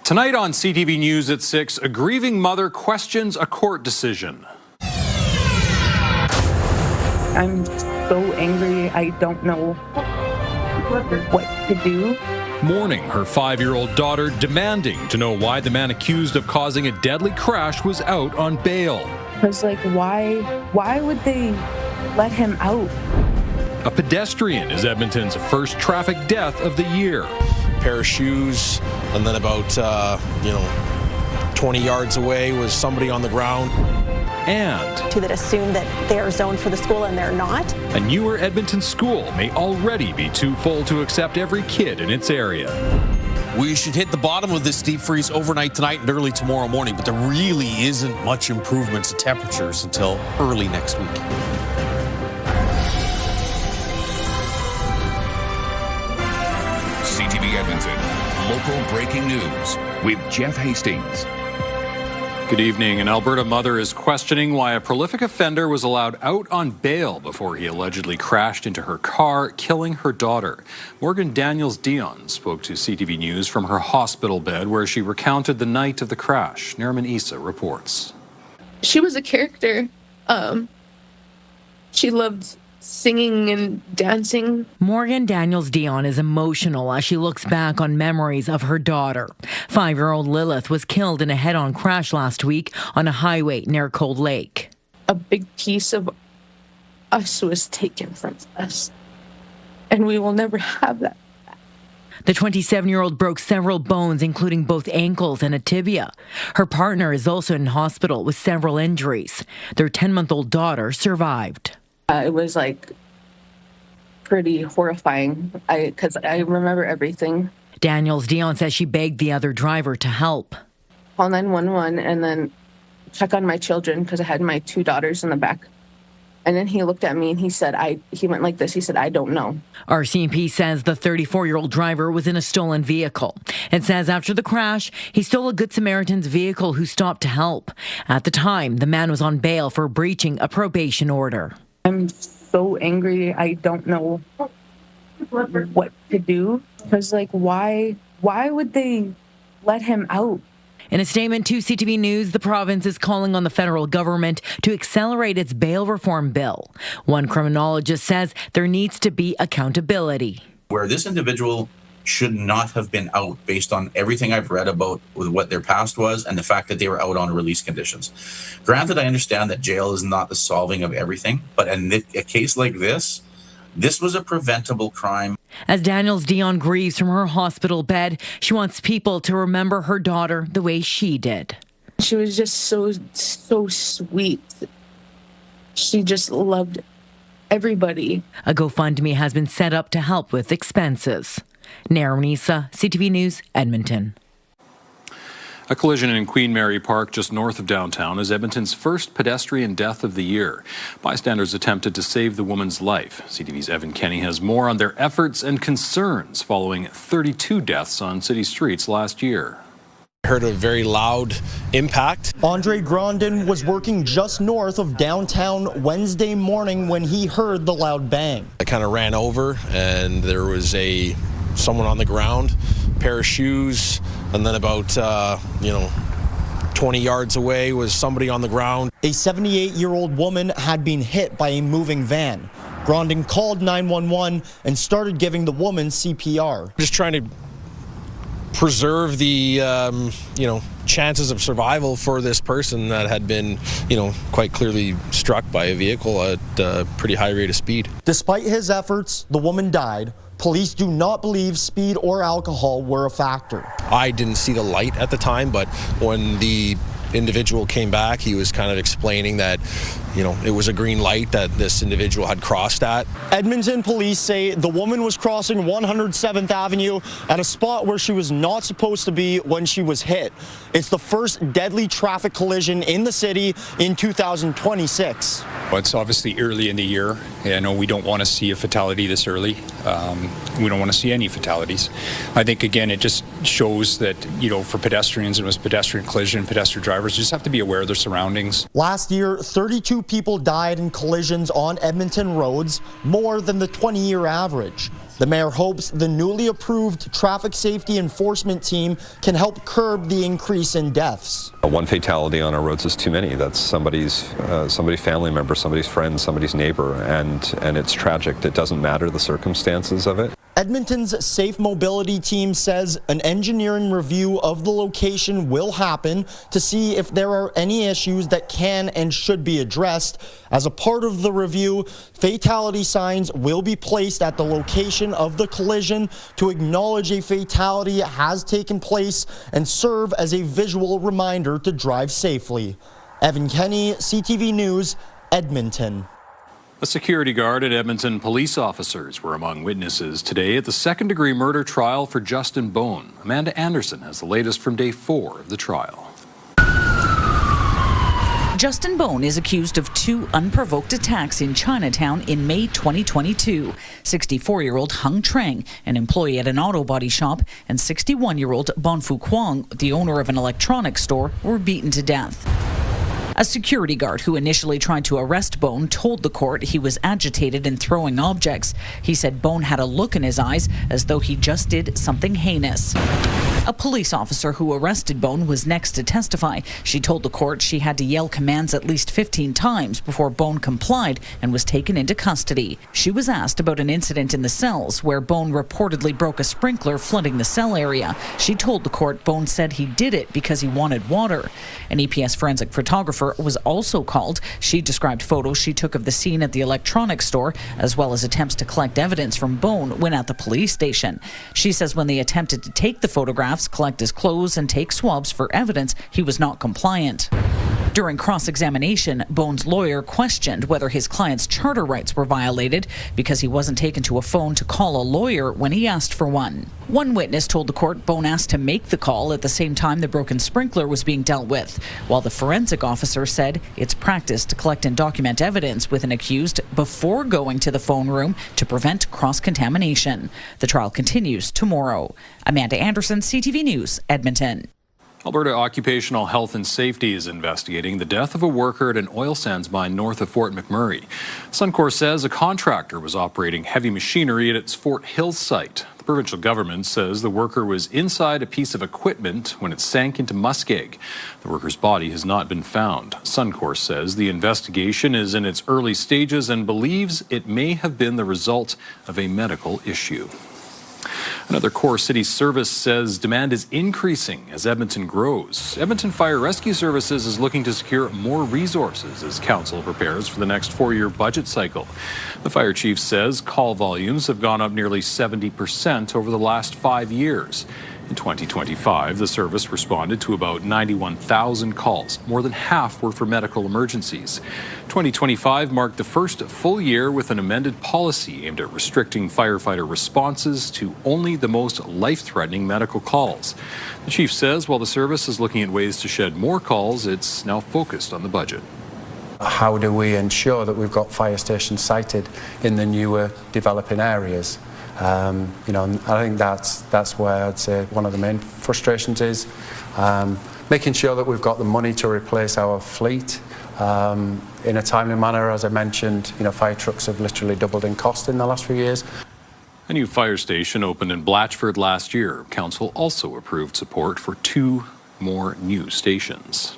Tonight on CTV News at 6, a grieving mother questions a court decision. I'm so angry, I don't know what to do. Mourning her 5-year-old daughter, demanding to know why the man accused of causing a deadly crash was out on bail. Because, why would they let him out? A pedestrian is Edmonton's first traffic death of the year. Pair of shoes, and then about 20 yards away was somebody on the ground. And that assume that they're zoned for the school and they're not. A newer Edmonton school may already be too full to accept every kid in its area. We should hit the bottom of this deep freeze overnight tonight and early tomorrow morning, but there really isn't much improvement to temperatures until early next week. CTV Edmonton, local breaking news with Jeff Hastings. Good evening. An Alberta mother is questioning why a prolific offender was allowed out on bail before he allegedly crashed into her car, killing her daughter. Morrigan Daniels-Dion spoke to CTV News from her hospital bed where she recounted the night of the crash. Nariman Issa reports. She was a character. She loved singing and dancing. Morrigan Daniels-Dion is emotional as she looks back on memories of her daughter. 5-year-old Lilith was killed in a head-on crash last week on a highway near Cold Lake. A big piece of us was taken from us, and we will never have that. The 27-year-old broke several bones, including both ankles and a tibia. Her partner is also in hospital with several injuries. Their 10-month-old daughter survived. It was pretty horrifying because I remember everything. Daniels-Dion says she begged the other driver to help. Call 911 and then check on my children because I had my 2 daughters in the back. And then he looked at me and he said, he went like this. He said, I don't know. RCMP says the 34-year-old driver was in a stolen vehicle. It says after the crash, he stole a Good Samaritan's vehicle who stopped to help. At the time, the man was on bail for breaching a probation order. I'm so angry, I don't know what to do. Because, why would they let him out? In a statement to CTV News, the province is calling on the federal government to accelerate its bail reform bill. One criminologist says there needs to be accountability. Where this individual should not have been out based on everything I've read about with what their past was and the fact that they were out on release conditions. Granted, I understand that jail is not the solving of everything, but in a case like this was a preventable crime. As Daniels-Dion grieves from her hospital bed, she wants people to remember her daughter the way she did. She was just so sweet. She just loved everybody. A GoFundMe has been set up to help with expenses. Nariman Issa, CTV News, Edmonton. A collision in Queen Mary Park just north of downtown is Edmonton's first pedestrian death of the year. Bystanders attempted to save the woman's life. CTV's Evan Kenny has more on their efforts and concerns following 32 deaths on city streets last year. I heard a very loud impact. Andre Grandin was working just north of downtown Wednesday morning when he heard the loud bang. I kind of ran over and there was someone on the ground, pair of shoes, and then about 20 yards away was somebody on the ground. A 78-year-old woman had been hit by a moving van. Grandin called 911 and started giving the woman CPR. Just trying to preserve the chances of survival for this person that had been quite clearly struck by a vehicle at a pretty high rate of speed. Despite his efforts, the woman died. Police do not believe speed or alcohol were a factor. I didn't see the light at the time, but when the individual came back, he was kind of explaining that, it was a green light that this individual had crossed at. Edmonton police say the woman was crossing 107th Avenue at a spot where she was not supposed to be when she was hit. It's the first deadly traffic collision in the city in 2026. It's obviously early in the year. I know we don't want to see a fatality this early. We don't want to see any fatalities. I think, again, it just shows that, for pedestrians, it was pedestrian collision, pedestrian drivers just have to be aware of their surroundings. Last year, 32 people died in collisions on Edmonton roads, more than the 20-year average. The mayor hopes the newly approved traffic safety enforcement team can help curb the increase in deaths. One fatality on our roads is too many. That's somebody's family member, somebody's friend, somebody's neighbor, and it's tragic. It doesn't matter the circumstances of it. Edmonton's Safe Mobility team says an engineering review of the location will happen to see if there are any issues that can and should be addressed. As a part of the review, fatality signs will be placed at the location of the collision to acknowledge a fatality has taken place and serve as a visual reminder to drive safely. Evan Kenny, CTV News, Edmonton. A security guard and Edmonton police officers were among witnesses today at the second-degree murder trial for Justin Bone. Amanda Anderson has the latest from day 4 of the trial. Justin Bone is accused of 2 unprovoked attacks in Chinatown in May 2022. 64-year-old Hung Trang, an employee at an auto body shop, and 61-year-old Bonfu Kwong, the owner of an electronics store, were beaten to death. A security guard who initially tried to arrest Bone told the court he was agitated and throwing objects. He said Bone had a look in his eyes as though he just did something heinous. A police officer who arrested Bone was next to testify. She told the court she had to yell commands at least 15 times before Bone complied and was taken into custody. She was asked about an incident in the cells where Bone reportedly broke a sprinkler flooding the cell area. She told the court Bone said he did it because he wanted water. An EPS forensic photographer was also called. She described photos she took of the scene at the electronics store, as well as attempts to collect evidence from Bone when at the police station. She says when they attempted to take the photographs, collect his clothes, and take swabs for evidence, he was not compliant. During cross-examination, Bone's lawyer questioned whether his client's charter rights were violated because he wasn't taken to a phone to call a lawyer when he asked for one. One witness told the court Bone asked to make the call at the same time the broken sprinkler was being dealt with, while the forensic officer said it's practice to collect and document evidence with an accused before going to the phone room to prevent cross-contamination. The trial continues tomorrow. Amanda Anderson, CTV News, Edmonton. Alberta Occupational Health and Safety is investigating the death of a worker at an oil sands mine north of Fort McMurray. Suncor says a contractor was operating heavy machinery at its Fort Hills site. The provincial government says the worker was inside a piece of equipment when it sank into muskeg. The worker's body has not been found. Suncor says the investigation is in its early stages and believes it may have been the result of a medical issue. Another core city service says demand is increasing as Edmonton grows. Edmonton Fire Rescue Services is looking to secure more resources as council prepares for the next 4-year budget cycle. The fire chief says call volumes have gone up nearly 70% over the last 5 years. In 2025, the service responded to about 91,000 calls. More than half were for medical emergencies. 2025 marked the first full year with an amended policy aimed at restricting firefighter responses to only the most life-threatening medical calls. The chief says while the service is looking at ways to shed more calls, it's now focused on the budget. How do we ensure that we've got fire stations sited in the newer developing areas? I think that's where I'd say one of the main frustrations is making sure that we've got the money to replace our fleet in a timely manner. As I mentioned, fire trucks have literally doubled in cost in the last few years. A new fire station opened in Blatchford last year. Council also approved support for 2 more new stations.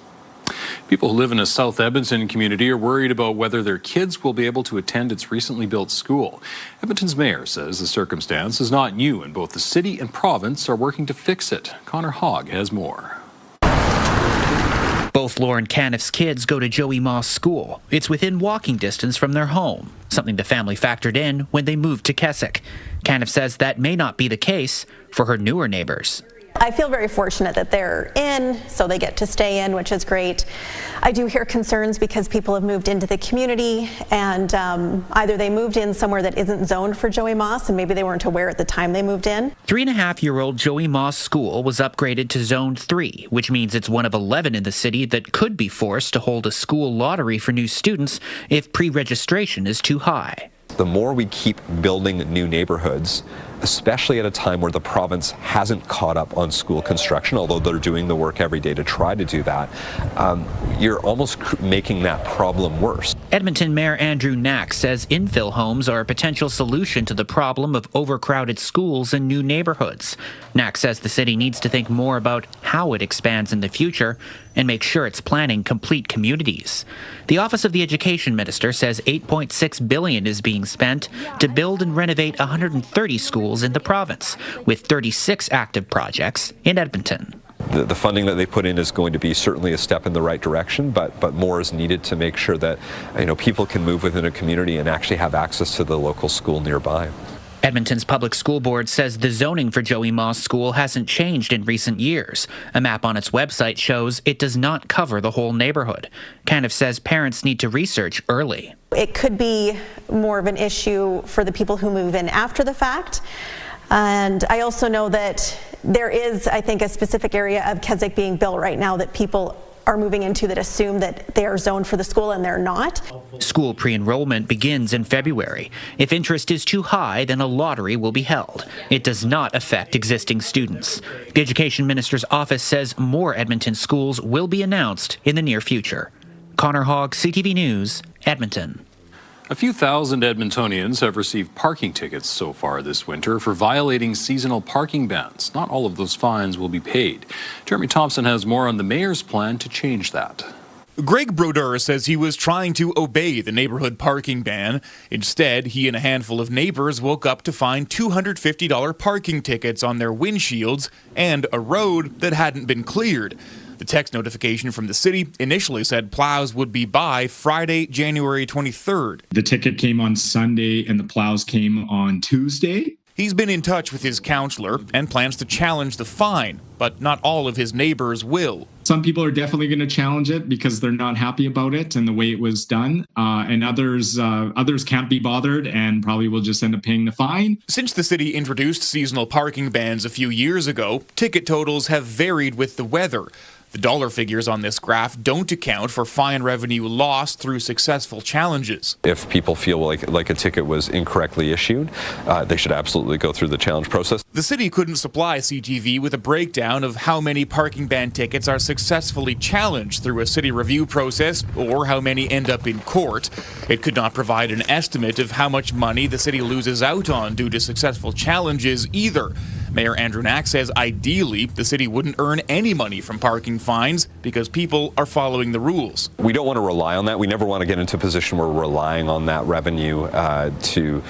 People who live in a South Edmonton community are worried about whether their kids will be able to attend its recently built school. Edmonton's mayor says the circumstance is not new and both the city and province are working to fix it. Connor Hogg has more. Both Lauren Caniff's kids go to Joey Moss School. It's within walking distance from their home, something the family factored in when they moved to Keswick. Caniff says that may not be the case for her newer neighbors. I feel very fortunate that they're in, so they get to stay in, which is great. I do hear concerns because people have moved into the community and either they moved in somewhere that isn't zoned for Joey Moss and maybe they weren't aware at the time they moved in. 3.5-year-old Joey Moss School was upgraded to Zone 3, which means it's one of 11 in the city that could be forced to hold a school lottery for new students if pre-registration is too high. The more we keep building new neighborhoods, especially at a time where the province hasn't caught up on school construction, although they're doing the work every day to try to do that, you're almost making that problem worse. Edmonton Mayor Andrew Knack says infill homes are a potential solution to the problem of overcrowded schools and new neighborhoods. Knack says the city needs to think more about how it expands in the future and make sure it's planning complete communities. The Office of the Education Minister says $8.6 billion is being spent to build and renovate 130 schools in the province, with 36 active projects in Edmonton. The funding that they put in is going to be certainly a step in the right direction, but more is needed to make sure that people can move within a community and actually have access to the local school nearby. Edmonton's Public School Board says the zoning for Joey Moss School hasn't changed in recent years. A map on its website shows it does not cover the whole neighborhood. Caniff says parents need to research early. It could be more of an issue for the people who move in after the fact. And I also know that there is, I think, a specific area of Keswick being built right now that people are moving into that assume that they are zoned for the school and they're not. School pre-enrollment begins in February. If interest is too high, then a lottery will be held. It does not affect existing students. The Education Minister's office says more Edmonton schools will be announced in the near future. Connor Hogg, CTV News, Edmonton. A few thousand Edmontonians have received parking tickets so far this winter for violating seasonal parking bans. Not all of those fines will be paid. Jeremy Thompson has more on the mayor's plan to change that. Greg Brodeur says he was trying to obey the neighborhood parking ban. Instead, he and a handful of neighbors woke up to find $250 parking tickets on their windshields and a road that hadn't been cleared. The text notification from the city initially said plows would be by Friday, January 23rd. The ticket came on Sunday and the plows came on Tuesday. He's been in touch with his counselor and plans to challenge the fine, but not all of his neighbors will. Some people are definitely going to challenge it because they're not happy about it and the way it was done. And others can't be bothered and probably will just end up paying the fine. Since the city introduced seasonal parking bans a few years ago, ticket totals have varied with the weather. The dollar figures on this graph don't account for fine revenue lost through successful challenges. If people feel like a ticket was incorrectly issued, they should absolutely go through the challenge process. The city couldn't supply CTV with a breakdown of how many parking ban tickets are successfully challenged through a city review process or how many end up in court. It could not provide an estimate of how much money the city loses out on due to successful challenges either. Mayor Andrew Knack says ideally the city wouldn't earn any money from parking fines because people are following the rules. We don't want to rely on that. We never want to get into a position where we're relying on that revenue to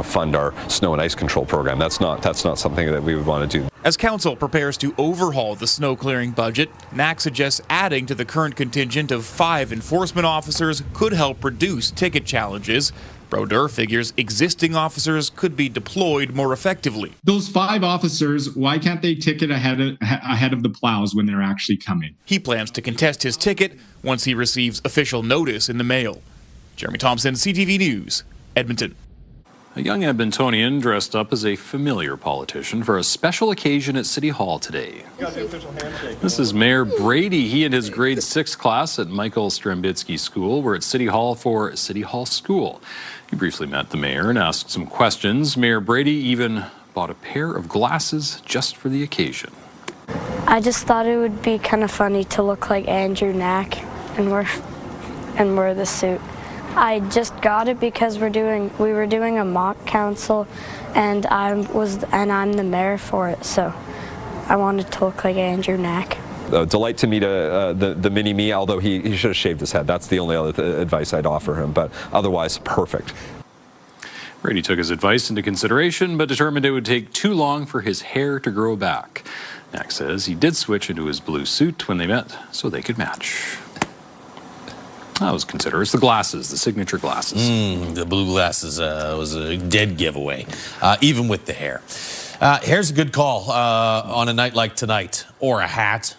fund our snow and ice control program. That's not something that we would want to do. As council prepares to overhaul the snow clearing budget, Knack suggests adding to the current contingent of 5 enforcement officers could help reduce ticket challenges. Brodeur figures existing officers could be deployed more effectively. Those 5 officers, why can't they ticket ahead of the plows when they're actually coming? He plans to contest his ticket once he receives official notice in the mail. Jeremy Thompson, CTV News, Edmonton. A young Edmontonian dressed up as a familiar politician for a special occasion at City Hall today. This is Mayor Brady. He and his grade 6 class at Michael Strambitsky School were at City Hall for City Hall School. He briefly met the mayor and asked some questions. Mayor Brady even bought a pair of glasses just for the occasion. I just thought it would be kind of funny to look like Andrew Knack and wear the suit. I just got it because we were doing a mock council, and I'm the mayor for it, so I wanted to look like Andrew Knack. Delight to meet the mini-me, although he should have shaved his head. That's the only other advice I'd offer him, but otherwise, perfect. Brady took his advice into consideration, but determined it would take too long for his hair to grow back. Knack says he did switch into his blue suit when they met, so they could match. That was considerate. It's the glasses, the signature glasses. The blue glasses was a dead giveaway, even with the hair. Hair's a good call on a night like tonight, or a hat,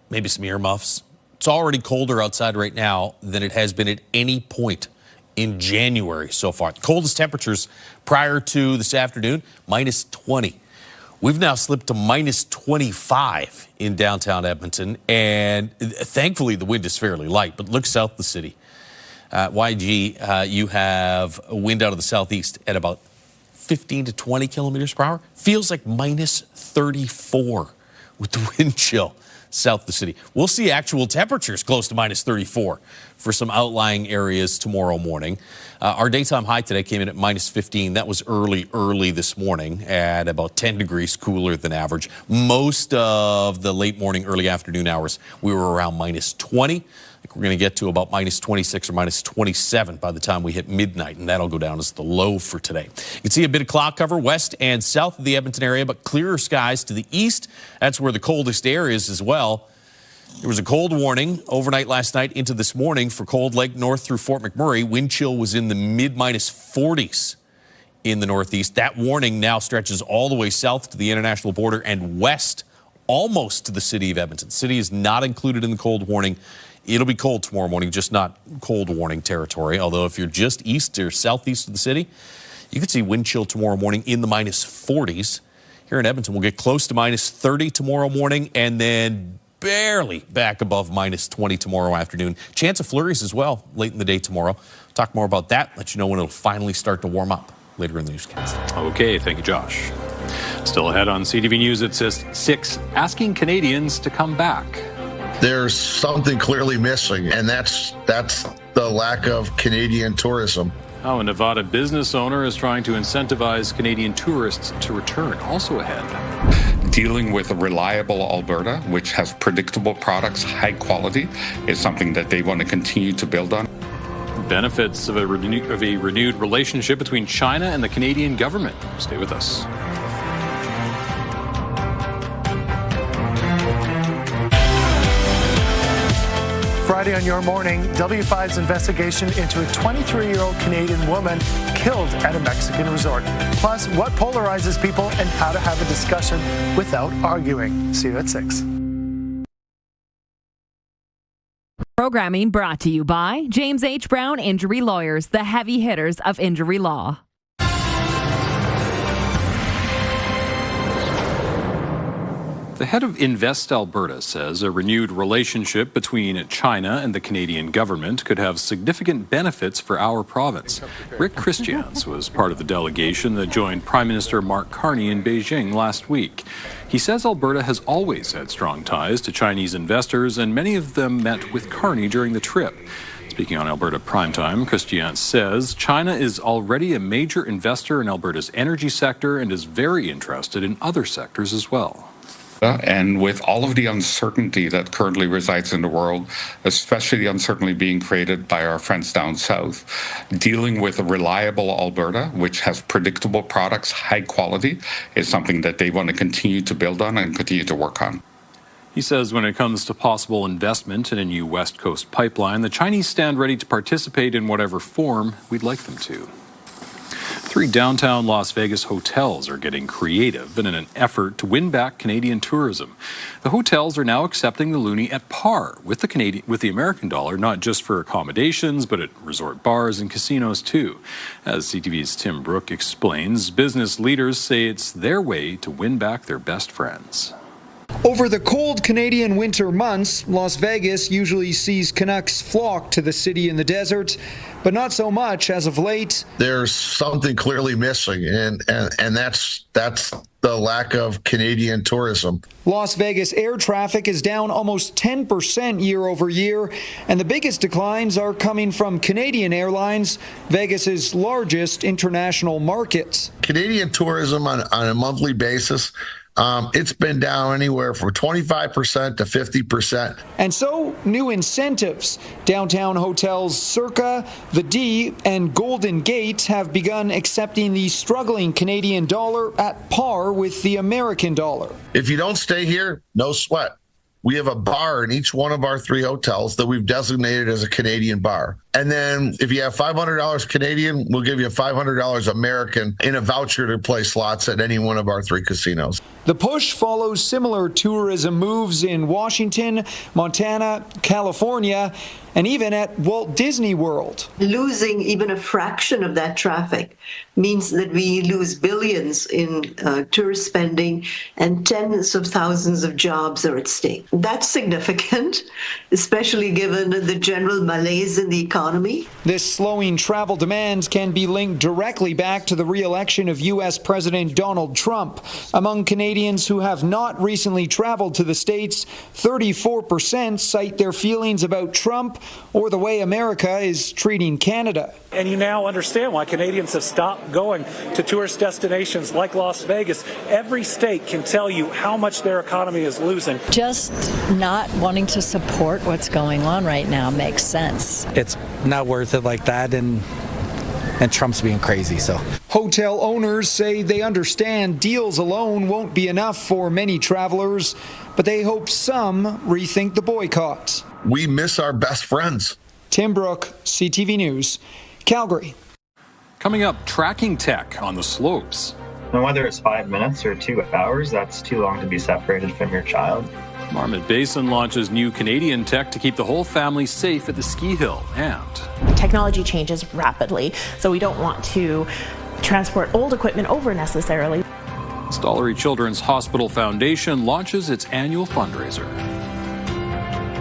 maybe some earmuffs. It's already colder outside right now than it has been at any point in January so far. The coldest temperatures prior to this afternoon, minus 20. We've now slipped to minus 25 in downtown Edmonton, and thankfully the wind is fairly light, but look south of the city. YG, you have a wind out of the southeast at about 15 to 20 kilometers per hour. Feels like minus 34 with the wind chill south of the city. We'll see actual temperatures close to minus 34 for some outlying areas tomorrow morning. Our daytime high today came in at minus 15. That was early this morning at about 10 degrees cooler than average. Most of the late morning, early afternoon hours, we were around minus 20. I think we're going to get to about minus 26 or minus 27 by the time we hit midnight, and that'll go down as the low for today. You can see a bit of cloud cover west and south of the Edmonton area, but clearer skies to the east. That's where the coldest air is as well. There was a cold warning overnight last night into this morning for Cold Lake north through Fort McMurray. Wind chill was in the mid-minus 40s in the northeast. That warning now stretches all the way south to the international border and west almost to the city of Edmonton. City is not included in the cold warning. It'll be cold tomorrow morning, just not cold warning territory. Although if you're just east or southeast of the city, you could see wind chill tomorrow morning in the minus 40s. Here in Edmonton, we'll get close to minus 30 tomorrow morning and then barely back above minus 20 tomorrow afternoon. Chance of flurries as well late in the day tomorrow. Talk more about that, let you know when it'll finally start to warm up later in the newscast. Okay, thank you, Josh. Still ahead on CTV News at 6, asking Canadians to come back. There's something clearly missing, and that's the lack of Canadian tourism. Oh, a Nevada business owner is trying to incentivize Canadian tourists to return. Also ahead. Dealing with a reliable Alberta, which has predictable products, high quality, is something that they want to continue to build on. Benefits of a renewed relationship between China and the Canadian government. Stay with us. Friday on Your Morning, W5's investigation into a 23-year-old Canadian woman killed at a Mexican resort. Plus, what polarizes people and how to have a discussion without arguing. See you at 6. Programming brought to you by James H. Brown Injury Lawyers, the heavy hitters of injury law. The head of Invest Alberta says a renewed relationship between China and the Canadian government could have significant benefits for our province. Rick Christians was part of the delegation that joined Prime Minister Mark Carney in Beijing last week. He says Alberta has always had strong ties to Chinese investors, and many of them met with Carney during the trip. Speaking on Alberta Primetime, Christian says China is already a major investor in Alberta's energy sector and is very interested in other sectors as well. And with all of the uncertainty that currently resides in the world, especially the uncertainty being created by our friends down south, dealing with a reliable Alberta, which has predictable products, high quality, is something that they want to continue to build on and continue to work on. He says when it comes to possible investment in a new West Coast pipeline, the Chinese stand ready to participate in whatever form we'd like them to. 3 downtown Las Vegas hotels are getting creative in an effort to win back Canadian tourism. The hotels are now accepting the loonie at par with the American dollar, not just for accommodations, but at resort bars and casinos too. As CTV's Tim Brooke explains, business leaders say it's their way to win back their best friends. Over the cold Canadian winter months, Las Vegas usually sees Canucks flock to the city in the desert, but not so much as of late. There's something clearly missing, and that's the lack of Canadian tourism. Las Vegas air traffic is down almost 10% year over year, and the biggest declines are coming from Canadian Airlines, Vegas's largest international market. Canadian tourism on a monthly basis, it's been down anywhere from 25% to 50%. And so, new incentives. Downtown hotels Circa, The D, and Golden Gate have begun accepting the struggling Canadian dollar at par with the American dollar. If you don't stay here, no sweat. We have a bar in each one of our 3 hotels that we've designated as a Canadian bar. And then if you have $500 Canadian, we'll give you $500 American in a voucher to play slots at any one of our 3 casinos. The push follows similar tourism moves in Washington, Montana, California, and even at Walt Disney World. Losing even a fraction of that traffic means that we lose billions in tourist spending, and tens of thousands of jobs are at stake. That's significant, especially given the general malaise in the economy economy. This slowing travel demand can be linked directly back to the re-election of U.S. President Donald Trump. Among Canadians who have not recently traveled to the States, 34% cite their feelings about Trump or the way America is treating Canada. And you now understand why Canadians have stopped going to tourist destinations like Las Vegas. Every state can tell you how much their economy is losing. Just not wanting to support what's going on right now makes sense. It's not worth it like that, and Trump's being crazy, so. Hotel owners say they understand deals alone won't be enough for many travelers, but they hope some rethink the boycott. We miss our best friends. Tim Brooke, CTV News, Calgary. Coming up, tracking tech on the slopes. And whether it's 5 minutes or 2 hours, that's too long to be separated from your child. Marmot Basin launches new Canadian tech to keep the whole family safe at the ski hill. And technology changes rapidly, so we don't want to transport old equipment over necessarily. Stollery Children's Hospital Foundation launches its annual fundraiser.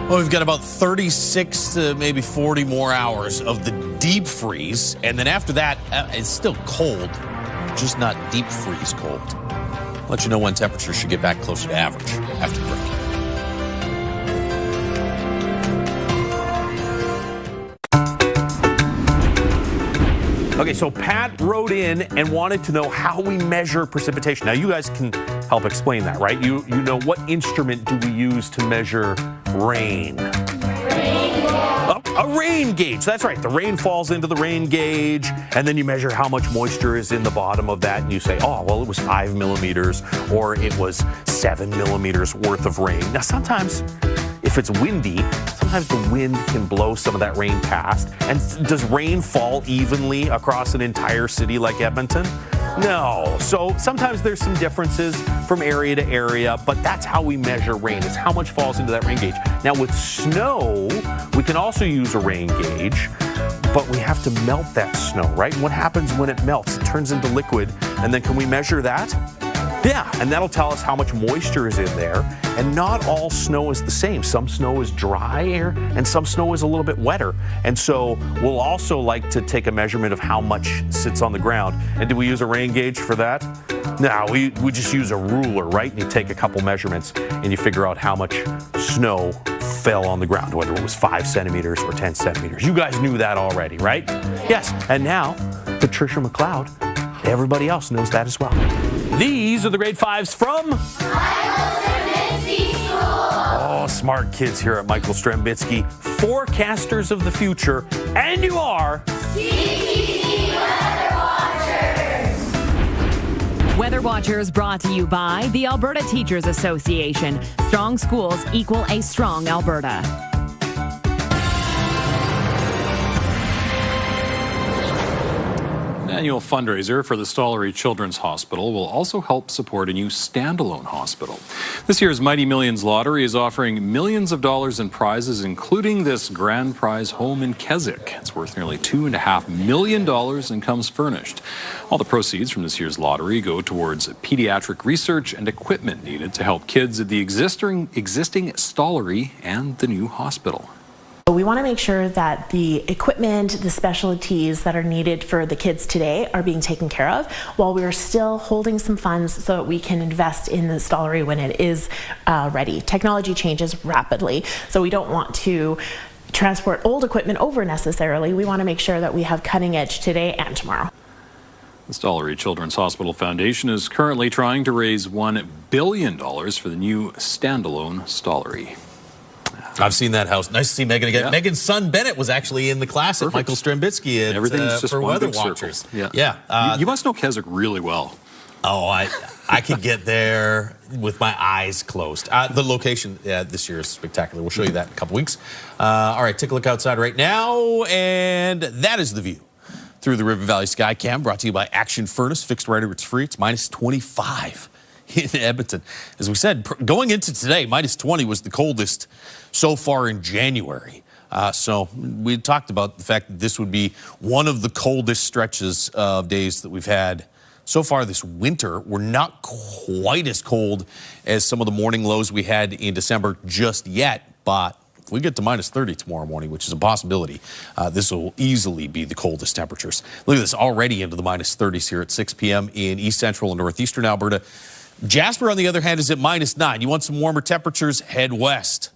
Well, we've got about 36 to maybe 40 more hours of the deep freeze. And then after that, it's still cold, just not deep freeze cold. I'll let you know when temperatures should get back closer to average after the break. Okay, so Pat wrote in and wanted to know how we measure precipitation. Now, you guys can help explain that, right? You know, what instrument do we use to measure rain? A rain gauge, that's right. The rain falls into the rain gauge, and then you measure how much moisture is in the bottom of that, and you say, oh, well, it was 5 millimeters, or it was 7 millimeters worth of rain. Now, sometimes, if it's windy, sometimes the wind can blow some of that rain past. And does rain fall evenly across an entire city like Edmonton? No. So sometimes there's some differences from area to area, but that's how we measure rain. It's how much falls into that rain gauge. Now with snow, we can also use a rain gauge, but we have to melt that snow, right? And what happens when it melts? It turns into liquid, and then can we measure that? Yeah, and that'll tell us how much moisture is in there. And not all snow is the same. Some snow is drier and some snow is a little bit wetter. And so we'll also like to take a measurement of how much sits on the ground. And do we use a rain gauge for that? No, we just use a ruler, right? And you take a couple measurements and you figure out how much snow fell on the ground, whether it was 5 centimeters or 10 centimeters. You guys knew that already, right? Yes, and now Patricia McLeod, everybody else knows that as well. These are the grade 5s from oh, smart kids here at Michael Strembitsky, forecasters of the future, and you are CTV Weather Watchers. Weather Watchers brought to you by the Alberta Teachers Association. Strong schools equal a strong Alberta. Annual fundraiser for the Stollery Children's Hospital will also help support a new standalone hospital. This year's Mighty Millions lottery is offering millions of dollars in prizes, including this grand prize home in Keswick. It's worth nearly $2.5 million and comes furnished. All the proceeds from this year's lottery go towards pediatric research and equipment needed to help kids at the existing Stollery and the new hospital. We want to make sure that the equipment, the specialties that are needed for the kids today are being taken care of while we're still holding some funds so that we can invest in the Stollery when it is ready. Technology changes rapidly, so we don't want to transport old equipment over necessarily. We want to make sure that we have cutting edge today and tomorrow. The Stollery Children's Hospital Foundation is currently trying to raise $1 billion for the new standalone Stollery. I've seen that house. Nice to see Megan again. Yeah. Megan's son Bennett was actually in the class at Michael Strembitsky at, Everything's just for one Weather big Watchers. circle. Yeah. You must know Keswick really well. Oh, I could get there with my eyes closed. The location this year is spectacular. We'll show you that in a couple weeks. All right, take a look outside right now, and that is the view through the River Valley Sky Cam, brought to you by Action Furnace. Fixed right over, it's free. It's minus 25 in Edmonton. As we said, going into today, minus 20 was the coldest so far in January. So we talked about the fact that this would be one of the coldest stretches of days that we've had so far this winter. We're not quite as cold as some of the morning lows we had in December just yet, but If we get to minus 30 tomorrow morning, which is a possibility, this will easily be the coldest temperatures. Look at this, already into the minus 30s here at 6 p.m. in east central and northeastern Alberta. Jasper, on the other hand, is at minus 9. You want some warmer temperatures? Head west.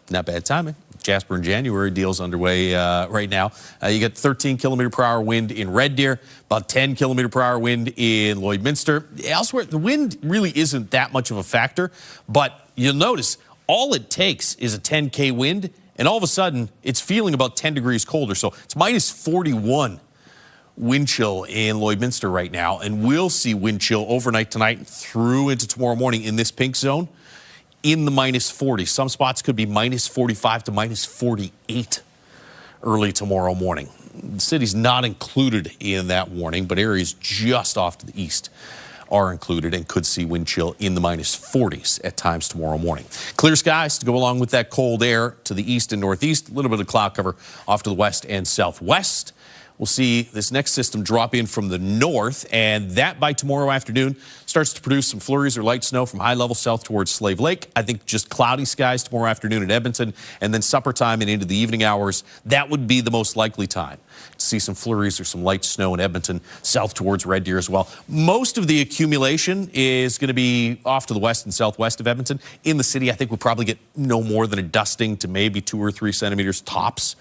Not bad timing. Jasper in January deals underway right now. You get 13 kilometer per hour wind in Red Deer, about 10 kilometer per hour wind in Lloydminster. Elsewhere, the wind really isn't that much of a factor, but you'll notice all it takes is a 10K wind, and all of a sudden it's feeling about 10 degrees colder. So it's minus 41 wind chill in Lloydminster right now, and we'll see wind chill overnight tonight and through into tomorrow morning in this pink zone in the minus 40s. Some spots could be minus 45 to minus 48 early tomorrow morning. The city's not included in that warning, but areas just off to the east are included and could see wind chill in the minus 40s at times tomorrow morning. Clear skies to go along with that cold air to the east and northeast. A little bit of cloud cover off to the west and southwest. We'll see this next system drop in from the north, and that by tomorrow afternoon starts to produce some flurries or light snow from high level south towards Slave Lake. I think just cloudy skies tomorrow afternoon at Edmonton, and then supper time and into the evening hours. That would be the most likely time to see some flurries or some light snow in Edmonton, south towards Red Deer as well. Most of the accumulation is going to be off to the west and southwest of Edmonton. In the city, I think we'll probably get no more than a dusting to maybe 2 or 3 centimeters tops.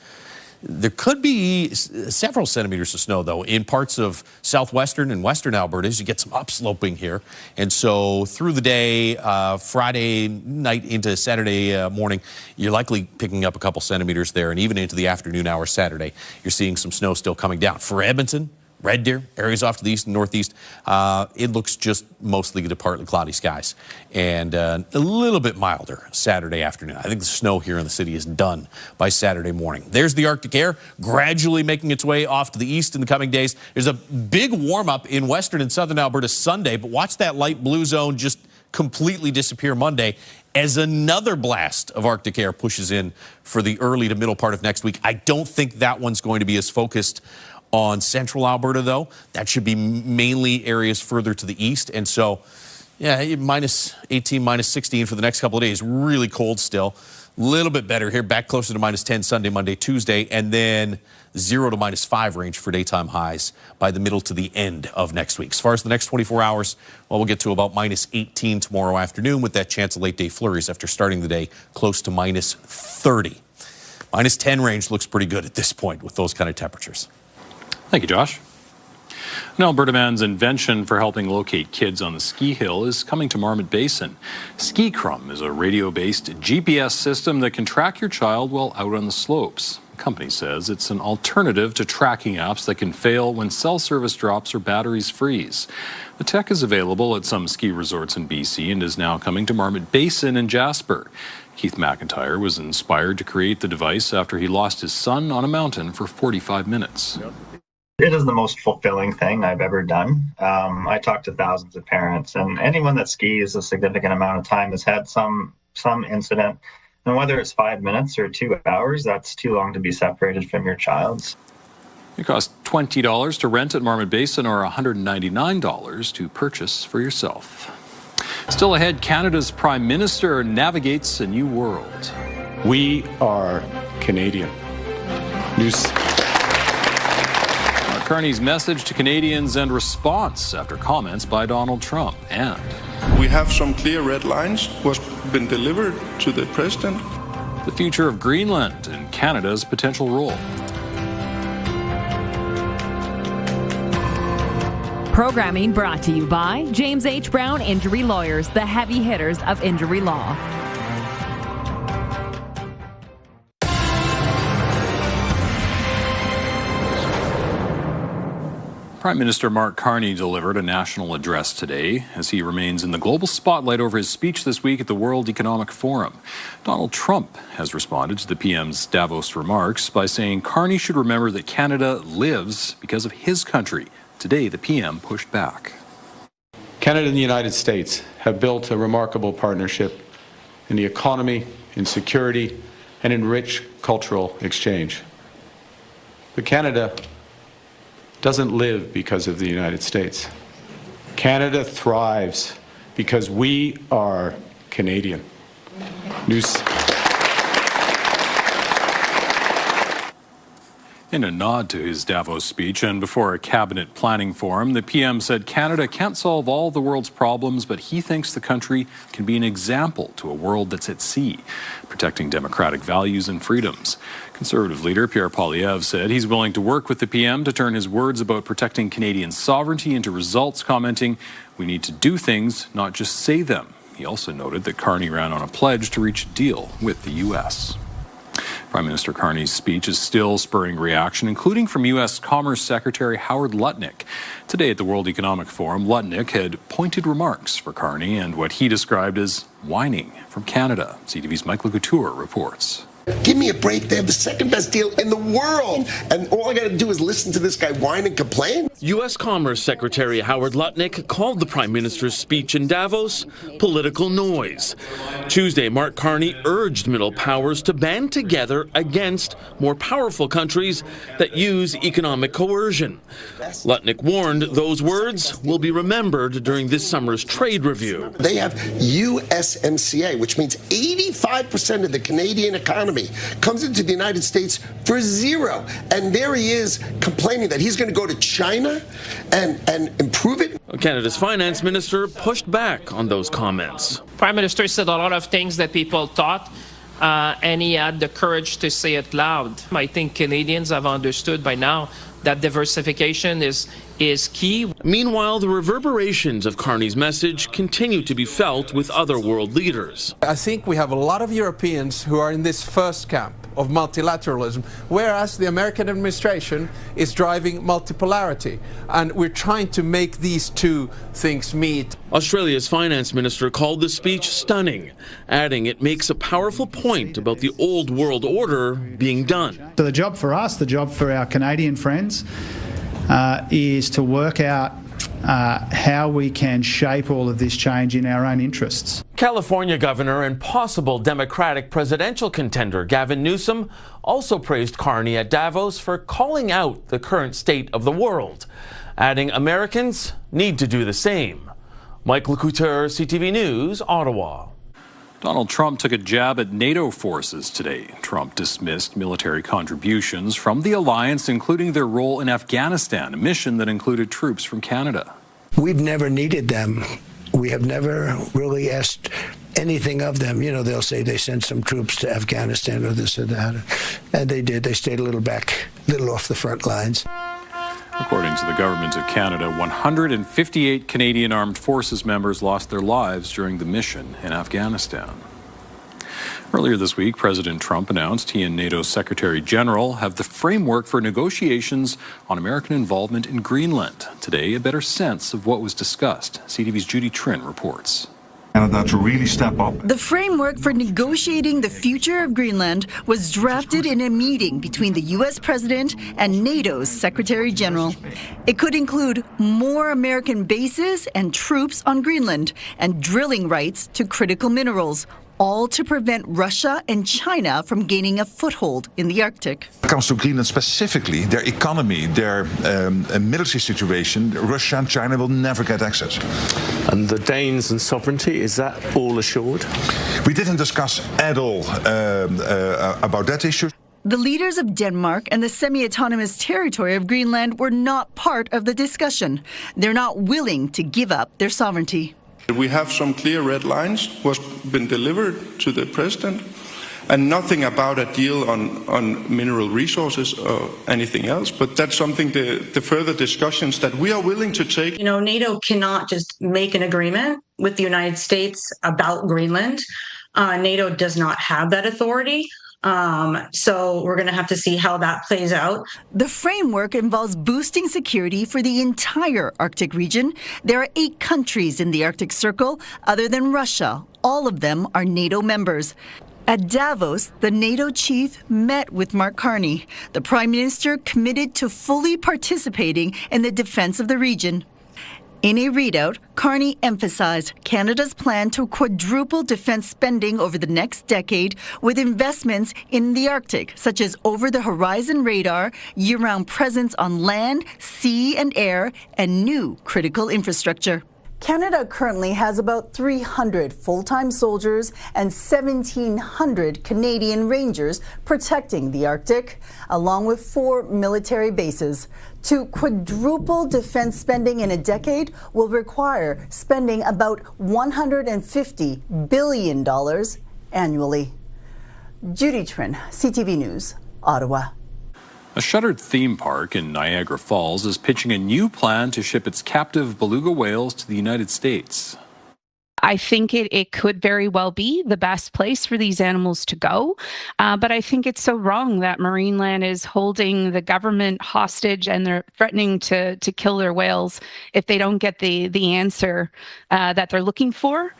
There could be several centimeters of snow, though, in parts of southwestern and western Alberta as you get some upsloping here. And so through the day, Friday night into Saturday morning, you're likely picking up a couple centimeters there. And even into the afternoon hours Saturday, you're seeing some snow still coming down. For Edmonton, Red Deer, areas off to the east and northeast, it looks just mostly to partly cloudy skies and a little bit milder Saturday afternoon. I think the snow here in the city is done by Saturday morning. There's the Arctic air gradually making its way off to the east in the coming days. There's a big warm-up in western and southern Alberta Sunday, but watch that light blue zone just completely disappear Monday as another blast of Arctic air pushes in for the early to middle part of next week. I don't think that one's going to be as focused on central Alberta, though. That should be mainly areas further to the east. And so, yeah, minus 18, minus 16 for the next couple of days. Really cold still. A little bit better here. Back closer to minus 10 Sunday, Monday, Tuesday. And then 0 to minus 5 range for daytime highs by the middle to the end of next week. As far as the next 24 hours, well, we'll get to about minus 18 tomorrow afternoon with that chance of late day flurries after starting the day close to minus 30. Minus 10 range looks pretty good at this point with those kind of temperatures. Thank you, Josh. An Alberta man's invention for helping locate kids on the ski hill is coming to Marmot Basin. Ski Crumb is a radio-based GPS system that can track your child while out on the slopes. The company says it's an alternative to tracking apps that can fail when cell service drops or batteries freeze. The tech is available at some ski resorts in BC and is now coming to Marmot Basin in Jasper. Keith McIntyre was inspired to create the device after he lost his son on a mountain for 45 minutes. It is the most fulfilling thing I've ever done. I talk to thousands of parents, and anyone that skis a significant amount of time has had some incident. And whether it's 5 minutes or 2 hours, that's too long to be separated from your child. It costs $20 to rent at Marmot Basin or $199 to purchase for yourself. Still ahead, Canada's Prime Minister navigates a new world. We are Canadian. News. Carney's message to Canadians and response after comments by Donald Trump. And we have some clear red lines what's been delivered to the president. The future of Greenland and Canada's potential role. Programming brought to you by James H. Brown Injury Lawyers, the heavy hitters of injury law. Prime Minister Mark Carney delivered a national address today as he remains in the global spotlight over his speech this week at the World Economic Forum. Donald Trump has responded to the PM's Davos remarks by saying Carney should remember that Canada lives because of his country. Today, the PM pushed back. Canada and the United States have built a remarkable partnership in the economy, in security, and in rich cultural exchange. But Canada doesn't live because of the United States. Canada thrives because we are Canadian. In a nod to his Davos speech and before a cabinet planning forum, the PM said Canada can't solve all the world's problems, but he thinks the country can be an example to a world that's at sea, protecting democratic values and freedoms. Conservative leader Pierre Poilievre said he's willing to work with the PM to turn his words about protecting Canadian sovereignty into results, commenting, "We need to do things, not just say them." He also noted that Carney ran on a pledge to reach a deal with the U.S. Prime Minister Carney's speech is still spurring reaction, including from U.S. Commerce Secretary Howard Lutnick. Today at the World Economic Forum, Lutnick had pointed remarks for Carney and what he described as whining from Canada. CTV's Michael Couture reports. Give me a break. They have the second best deal in the world. And all I got to do is listen to this guy whine and complain? U.S. Commerce Secretary Howard Lutnick called the Prime Minister's speech in Davos political noise. Tuesday, Mark Carney urged middle powers to band together against more powerful countries that use economic coercion. Lutnick warned those words will be remembered during this summer's trade review. They have USMCA, which means 85% of the Canadian economy comes into the United States for zero. And there he is complaining that he's going to go to China and improve it. Canada's finance minister pushed back on those comments. Prime Minister said a lot of things that people thought, and he had the courage to say it loud. I think Canadians have understood by now that diversification is key. Meanwhile, the reverberations of Carney's message continue to be felt with other world leaders. I think we have a lot of Europeans who are in this first camp of multilateralism, whereas the American administration is driving multipolarity, and we're trying to make these two things meet. Australia's finance minister called the speech stunning, adding it makes a powerful point about the old world order being done. So the job for us, the job for our Canadian friends, is to work out how we can shape all of this change in our own interests. California governor and possible Democratic presidential contender Gavin Newsom also praised Carney at Davos for calling out the current state of the world, adding Americans need to do the same. Michael Couture, CTV News, Ottawa. Donald Trump took a jab at NATO forces today. Trump dismissed military contributions from the alliance, including their role in Afghanistan, a mission that included troops from Canada. We've never needed them. We have never really asked anything of them. You know, they'll say they sent some troops to Afghanistan or this or that. And they did. They stayed a little back, a little off the front lines. According to the government of Canada, 158 Canadian Armed Forces members lost their lives during the mission in Afghanistan. Earlier this week, President Trump announced he and NATO Secretary General have the framework for negotiations on American involvement in Greenland. Today, a better sense of what was discussed. CTV's Judy Trin reports. Canada to really step up. The framework for negotiating the future of Greenland was drafted in a meeting between the U.S. President and NATO's Secretary General. It could include more American bases and troops on Greenland and drilling rights to critical minerals, all to prevent Russia and China from gaining a foothold in the Arctic. When it comes to Greenland specifically, their economy, their military situation, Russia and China will never get access. And the Danes and sovereignty, is that all assured? We didn't discuss at all about that issue. The leaders of Denmark and the semi-autonomous territory of Greenland were not part of the discussion. They're not willing to give up their sovereignty. We have some clear red lines what's been delivered to the president, and nothing about a deal on mineral resources or anything else. But that's something the further discussions that we are willing to take. You know, NATO cannot just make an agreement with the United States about Greenland. NATO does not have that authority. So we're going to have to see how that plays out. The framework involves boosting security for the entire Arctic region. There are 8 countries in the Arctic Circle other than Russia. All of them are NATO members. At Davos, the NATO chief met with Mark Carney. The Prime Minister committed to fully participating in the defense of the region. In a readout, Carney emphasized Canada's plan to quadruple defense spending over the next decade with investments in the Arctic, such as over-the-horizon radar, year-round presence on land, sea, and air, and new critical infrastructure. Canada currently has about 300 full-time soldiers and 1,700 Canadian Rangers protecting the Arctic, along with 4 military bases. To quadruple defense spending in a decade will require spending about $150 billion annually. Judy Trin, CTV News, Ottawa. A shuttered theme park in Niagara Falls is pitching a new plan to ship its captive beluga whales to the United States. I think it could very well be the best place for these animals to go. But I think it's so wrong that Marineland is holding the government hostage and they're threatening to kill their whales if they don't get the answer that they're looking for.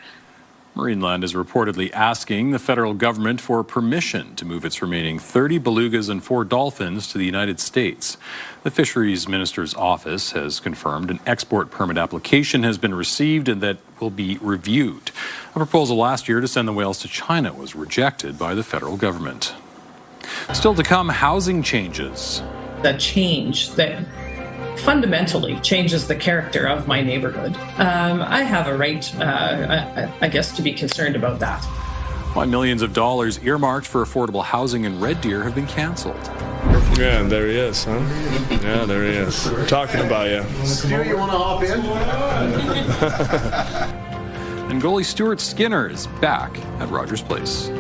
Marineland is reportedly asking the federal government for permission to move its remaining 30 belugas and 4 dolphins to the United States. The Fisheries Minister's office has confirmed an export permit application has been received and that will be reviewed. A proposal last year to send the whales to China was rejected by the federal government. Still to come, housing changes. The change that fundamentally changes the character of my neighborhood. I have a right, I guess, to be concerned about that. Why millions of dollars earmarked for affordable housing in Red Deer have been cancelled. Yeah, there he is, huh? Yeah, there he is. We're talking about you. Do you want to hop in? And goalie Stuart Skinner is back at Rogers Place.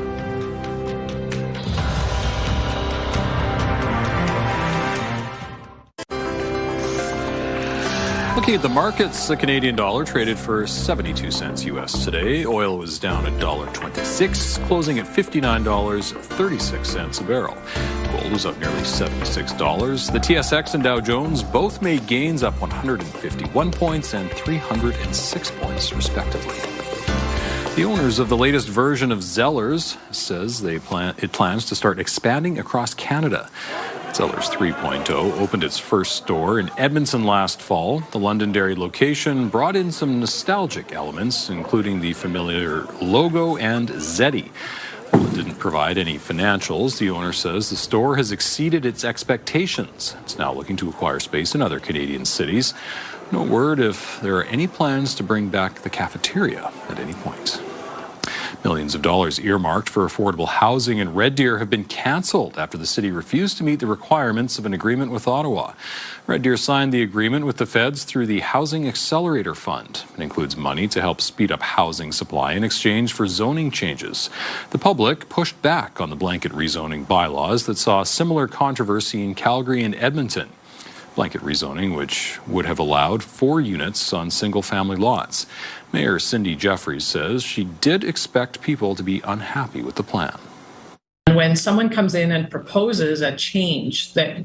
Looking at the markets, the Canadian dollar traded for 72 cents U.S. today. Oil was down $1.26, closing at $59.36 a barrel. Gold was up nearly $76. The TSX and Dow Jones both made gains, up 151 points and 306 points, respectively. The owners of the latest version of Zellers says it plans to start expanding across Canada. Zellers 3.0 opened its first store in Edmonton last fall. The Londonderry location brought in some nostalgic elements, including the familiar logo and Zeddy. While it didn't provide any financials, the owner says the store has exceeded its expectations. It's now looking to acquire space in other Canadian cities. No word if there are any plans to bring back the cafeteria at any point. Millions of dollars earmarked for affordable housing in Red Deer have been cancelled after the city refused to meet the requirements of an agreement with Ottawa. Red Deer signed the agreement with the feds through the Housing Accelerator Fund. It includes money to help speed up housing supply in exchange for zoning changes. The public pushed back on the blanket rezoning bylaws that saw similar controversy in Calgary and Edmonton. Blanket rezoning, which would have allowed 4 units on single-family lots. Mayor Cindy Jeffries says she did expect people to be unhappy with the plan. When someone comes in and proposes a change that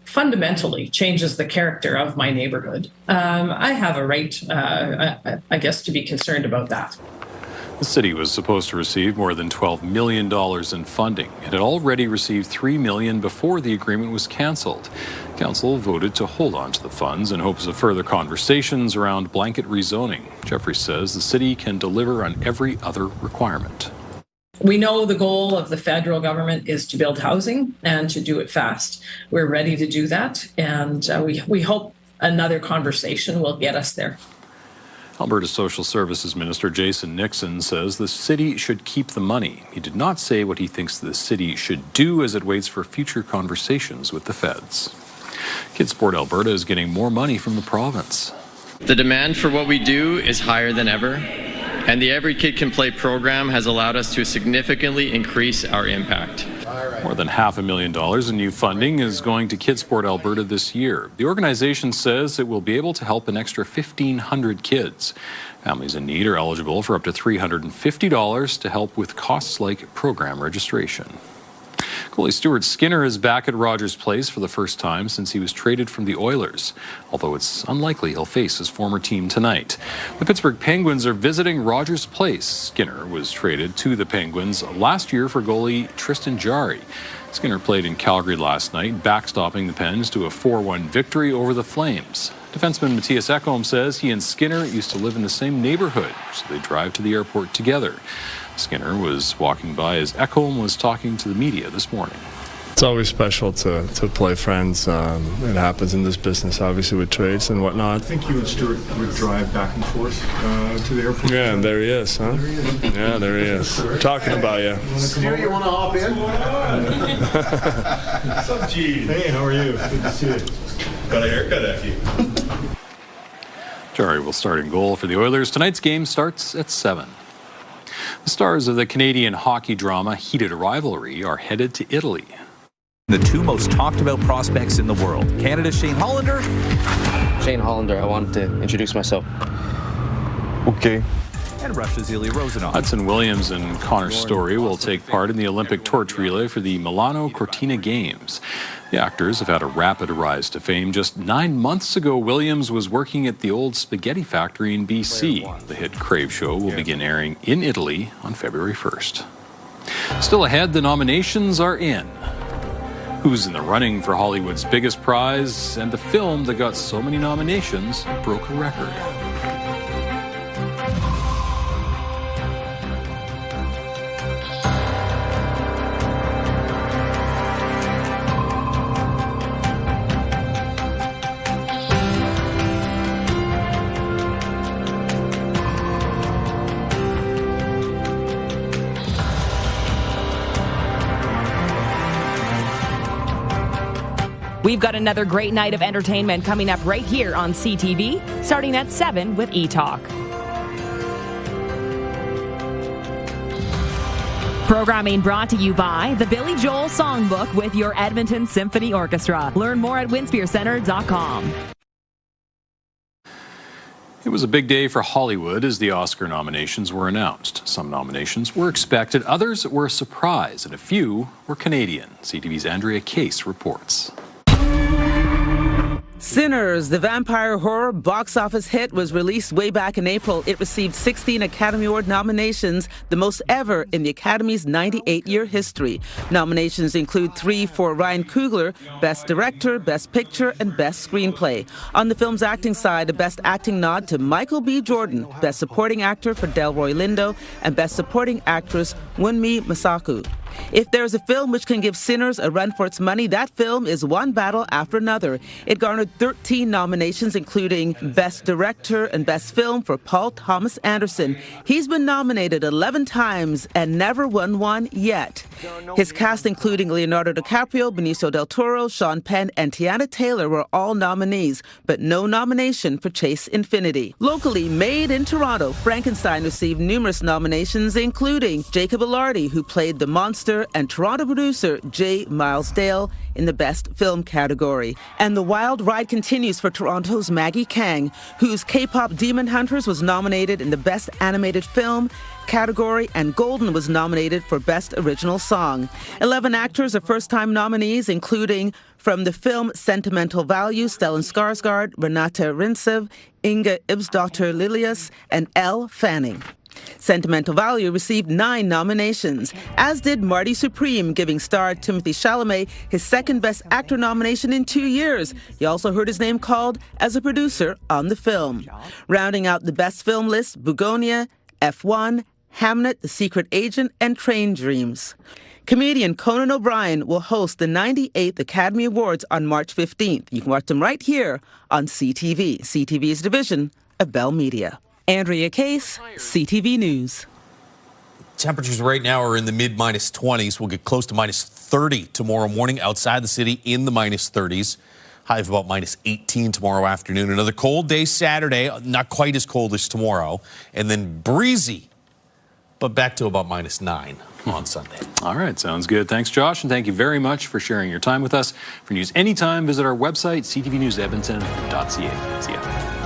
fundamentally changes the character of my neighborhood, I have a right, I guess, to be concerned about that. The city was supposed to receive more than $12 million in funding. It had already received $3 million before the agreement was cancelled. Council voted to hold on to the funds in hopes of further conversations around blanket rezoning. Jeffrey says the city can deliver on every other requirement. We know the goal of the federal government is to build housing and to do it fast. We're ready to do that, and we hope another conversation will get us there. Alberta Social Services Minister Jason Nixon says the city should keep the money. He did not say what he thinks the city should do as it waits for future conversations with the feds. Kidsport Alberta is getting more money from the province. The demand for what we do is higher than ever, and the Every Kid Can Play program has allowed us to significantly increase our impact. More than $500,000 in new funding is going to Kidsport Alberta this year. The organization says it will be able to help an extra 1,500 kids. Families in need are eligible for up to $350 to help with costs like program registration. Goalie Stuart Skinner is back at Rogers Place for the first time since he was traded from the Oilers, although it's unlikely he'll face his former team tonight. The Pittsburgh Penguins are visiting Rogers Place. Skinner was traded to the Penguins last year for goalie Tristan Jarry. Skinner played in Calgary last night, backstopping the Pens to a 4-1 victory over the Flames. Defenseman Matthias Ekholm says he and Skinner used to live in the same neighborhood, so they drive to the airport together. Skinner was walking by as Ekholm was talking to the media this morning. It's always special to play friends. It happens in this business, obviously, with trades and whatnot. I think you and Stuart would drive back and forth to the airport. Yeah, and there he is, huh? Yeah, there he is. Talking about you. Stuart, you want to hop in? What's up, Gene? Hey, how are you? Good to see you. Got a haircut after you. Jari will start in goal for the Oilers. Tonight's game starts at 7. The stars of the Canadian hockey drama Heated Rivalry are headed to Italy. The two most talked about prospects in the world. Canada's Shane Hollander. Shane Hollander, I wanted to introduce myself. Okay. And Russia's Ilya Rozanov. Hudson Williams and Connor Story will take part in the Olympic torch relay for the Milano Cortina Games. The actors have had a rapid rise to fame. Just 9 months ago, Williams was working at the old spaghetti factory in BC. The hit Crave show will begin airing in Italy on February 1st. Still ahead, the nominations are in. Who's in the running for Hollywood's biggest prize, and the film that got so many nominations broke a record. We've got another great night of entertainment coming up right here on CTV, starting at 7 with E-Talk. Programming brought to you by the Billy Joel Songbook with your Edmonton Symphony Orchestra. Learn more at winspearcenter.com. It was a big day for Hollywood as the Oscar nominations were announced. Some nominations were expected, others were a surprise, and a few were Canadian. CTV's Andrea Case reports. Sinners, the vampire horror box office hit, was released way back in April. It received 16 Academy Award nominations, the most ever in the Academy's 98-year history. Nominations include 3 for Ryan Coogler, Best Director, Best Picture, and Best Screenplay. On the film's acting side, a Best Acting nod to Michael B. Jordan, Best Supporting Actor for Delroy Lindo, and Best Supporting Actress Wunmi Masaku. If there's a film which can give Sinners a run for its money, that film is one battle after another. It garnered 13 nominations, including Best Director and Best Film for Paul Thomas Anderson. He's been nominated 11 times and never won one yet. His cast, including Leonardo DiCaprio, Benicio del Toro, Sean Penn, and Tiana Taylor, were all nominees, but no nomination for Chase Infinity. Locally, made in Toronto, Frankenstein received numerous nominations, including Jacob Elordi, who played the monster, and Toronto producer J. Miles Dale in the Best Film category. And the wild ride continues for Toronto's Maggie Kang, whose K-pop Demon Hunters was nominated in the Best Animated Film category, and Golden was nominated for Best Original Song. 11 actors are first-time nominees, including from the film Sentimental Value, Stellan Skarsgård, Renata Rintsev, Inga Ibsdottir Lilius, and Elle Fanning. Sentimental Value received 9 nominations, as did Marty Supreme, giving star Timothée Chalamet his second Best Actor nomination in 2 years. He also heard his name called as a producer on the film. Rounding out the Best Film list, Bugonia, F1, Hamnet, The Secret Agent, and Train Dreams. Comedian Conan O'Brien will host the 98th Academy Awards on March 15th. You can watch them right here on CTV, CTV's division of Bell Media. Andrea Case, CTV News. Temperatures right now are in the mid-20s. We'll get close to -30 tomorrow morning outside the city in the -30s. High of about -18 tomorrow afternoon. Another cold day Saturday, not quite as cold as tomorrow. And then breezy, but back to about -9 on Sunday. All right, sounds good. Thanks, Josh, and thank you very much for sharing your time with us. For news anytime, visit our website, ctvnewsedmonton.ca. See ya.